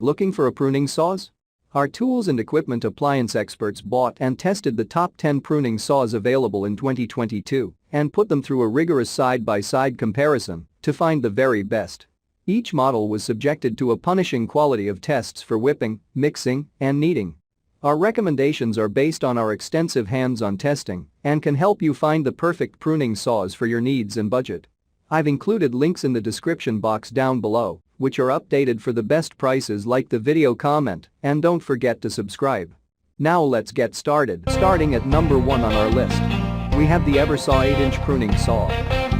Looking for a pruning saws? Our tools and equipment appliance experts bought and tested the top 10 pruning saws available in 2022 and put them through a rigorous side-by-side comparison to find the very best. Each model was subjected to a punishing quality of tests for whipping, mixing, and kneading. Our recommendations are based on our extensive hands-on testing and can help you find the perfect pruning saws for your needs and budget. I've included links in the description box down below, which are updated for the best prices. Like the video, comment, and don't forget to subscribe. Now let's get started. Starting at number 1 on our list, we have the Eversaw 8-inch pruning saw.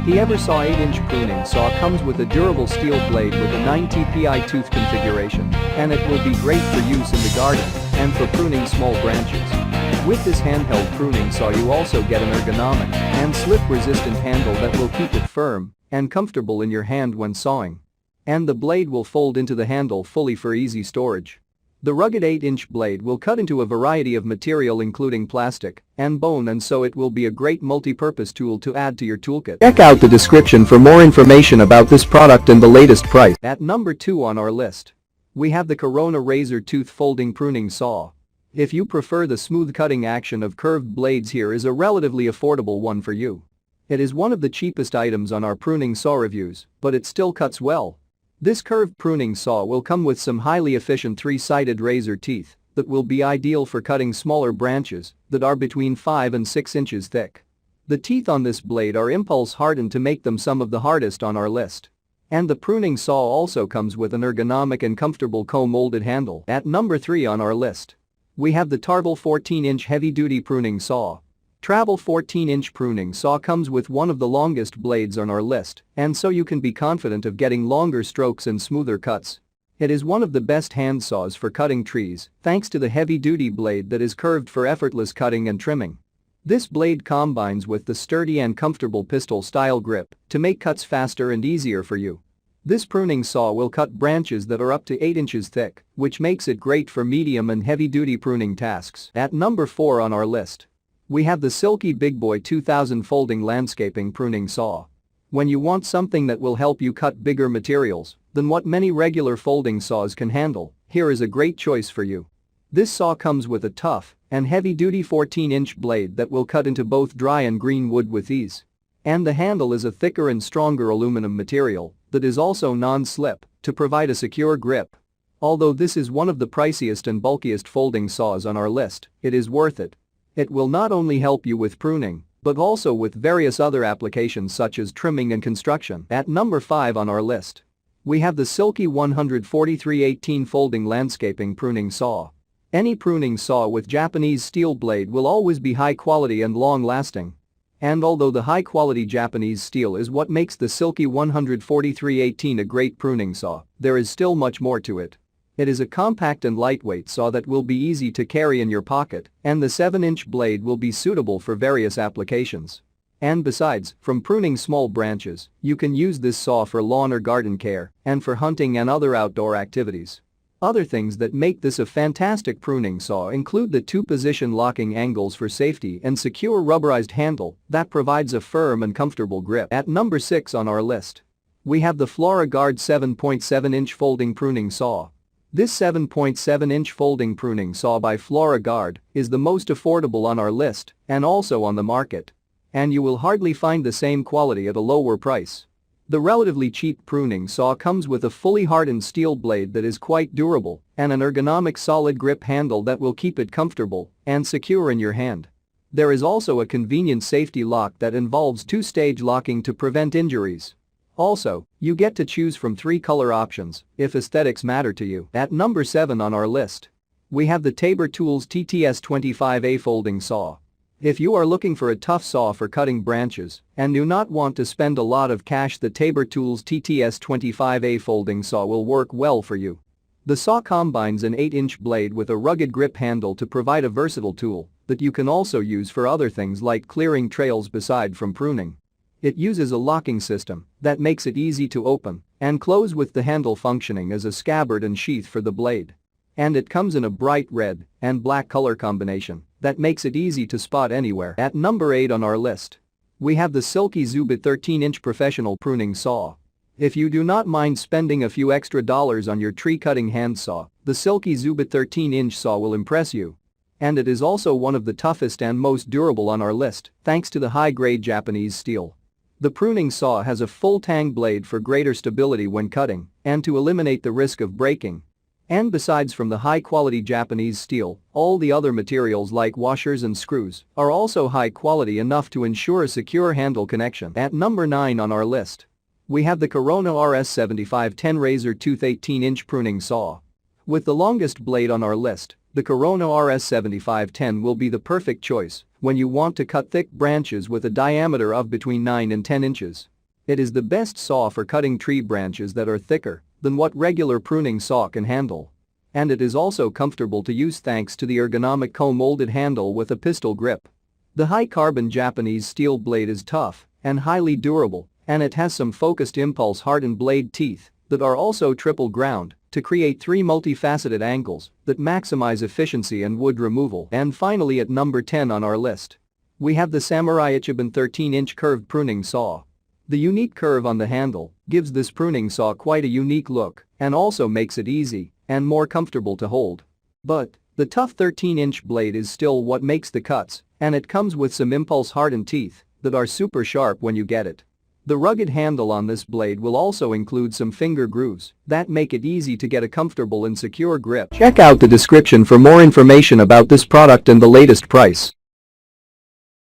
The Eversaw 8-inch pruning saw comes with a durable steel blade with a 9 TPI tooth configuration, and it will be great for use in the garden and for pruning small branches. With this handheld pruning saw you also get an ergonomic and slip-resistant handle that will keep it firm and comfortable in your hand when sawing. And the blade will fold into the handle fully for easy storage. The rugged 8-inch blade will cut into a variety of material including plastic and bone, and so it will be a great multi-purpose tool to add to your toolkit. Check out the description for more information about this product and the latest price. At number 2 on our list, we have the Corona Razor Tooth Folding Pruning Saw. If you prefer the smooth cutting action of curved blades, here is a relatively affordable one for you. It is one of the cheapest items on our pruning saw reviews, but it still cuts well. This curved pruning saw will come with some highly efficient 3-sided razor teeth that will be ideal for cutting smaller branches that are between 5 and 6 inches thick. The teeth on this blade are impulse hardened to make them some of the hardest on our list. And the pruning saw also comes with an ergonomic and comfortable co-molded handle. At number 3 on our list, we have the Travel 14-inch heavy-duty pruning saw. Travel 14-inch pruning saw comes with one of the longest blades on our list, and so you can be confident of getting longer strokes and smoother cuts. It is one of the best hand saws for cutting trees, thanks to the heavy-duty blade that is curved for effortless cutting and trimming. This blade combines with the sturdy and comfortable pistol-style grip to make cuts faster and easier for you. This pruning saw will cut branches that are up to 8 inches thick, which makes it great for medium and heavy-duty pruning tasks. At number 4 on our list, we have the Silky Big Boy 2000 Folding Landscaping Pruning Saw. When you want something that will help you cut bigger materials than what many regular folding saws can handle, here is a great choice for you. This saw comes with a tough and heavy-duty 14-inch blade that will cut into both dry and green wood with ease. And the handle is a thicker and stronger aluminum material that is also non-slip to provide a secure grip. Although this is one of the priciest and bulkiest folding saws on our list, it is worth it. It will not only help you with pruning, but also with various other applications such as trimming and construction. At number 5 on our list, we have the Silky 143/18 Folding Landscaping Pruning Saw. Any pruning saw with Japanese steel blade will always be high quality and long-lasting. And although the high-quality Japanese steel is what makes the Silky 143/18 a great pruning saw, there is still much more to it. It is a compact and lightweight saw that will be easy to carry in your pocket, and the 7-inch blade will be suitable for various applications. And besides, from pruning small branches, you can use this saw for lawn or garden care and for hunting and other outdoor activities. Other things that make this a fantastic pruning saw include the 2-position locking angles for safety and secure rubberized handle that provides a firm and comfortable grip. At number 6 on our list, we have the FloraGuard 7.7-inch Folding Pruning Saw. This 7.7-inch folding pruning saw by FloraGuard is the most affordable on our list and also on the market. And you will hardly find the same quality at a lower price. The relatively cheap pruning saw comes with a fully hardened steel blade that is quite durable and an ergonomic solid grip handle that will keep it comfortable and secure in your hand. There is also a convenient safety lock that involves 2-stage locking to prevent injuries. Also, you get to choose from 3 color options if aesthetics matter to you. At number 7 on our list, we have the Tabor Tools TTS25A Folding Saw. If you are looking for a tough saw for cutting branches and do not want to spend a lot of cash, the Tabor Tools TTS25A Folding Saw will work well for you. The saw combines an 8-inch blade with a rugged grip handle to provide a versatile tool that you can also use for other things like clearing trails beside from pruning. It uses a locking system that makes it easy to open and close with the handle functioning as a scabbard and sheath for the blade. And it comes in a bright red and black color combination that makes it easy to spot anywhere. At number 8 on our list, we have the Silky Zubit 13-inch Professional Pruning Saw. If you do not mind spending a few extra dollars on your tree cutting handsaw, the silky Zubit 13-inch saw will impress you. And it is also one of the toughest and most durable on our list, thanks to the high-grade Japanese steel. The pruning saw has a full tang blade for greater stability when cutting and to eliminate the risk of breaking. And besides from the high-quality Japanese steel, all the other materials like washers and screws are also high quality enough to ensure a secure handle connection. At number 9 on our list, we have the Corona RS7510 Razor Tooth 18-inch pruning saw. With the longest blade on our list, the Corona RS7510 will be the perfect choice when you want to cut thick branches with a diameter of between 9 and 10 inches. It is the best saw for cutting tree branches that are thicker than what regular pruning saw can handle. And it is also comfortable to use thanks to the ergonomic co-molded handle with a pistol grip. The high-carbon Japanese steel blade is tough and highly durable, and it has some focused impulse hardened blade teeth that are also triple ground to create 3 multifaceted angles that maximize efficiency and wood removal. And finally, at number 10 on our list, we have the Samurai Ichiban 13-inch curved pruning saw. The unique curve on the handle gives this pruning saw quite a unique look and also makes it easy and more comfortable to hold. But the tough 13-inch blade is still what makes the cuts, and it comes with some impulse-hardened teeth that are super sharp when you get it. The rugged handle on this blade will also include some finger grooves that make it easy to get a comfortable and secure grip. Check out the description for more information about this product and the latest price.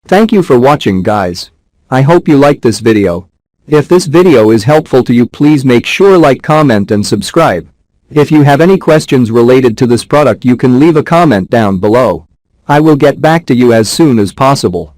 Thank you for watching, guys. I hope you liked this video. If this video is helpful to you, please make sure like, comment and subscribe. If you have any questions related to this product, you can leave a comment down below. I will get back to you as soon as possible.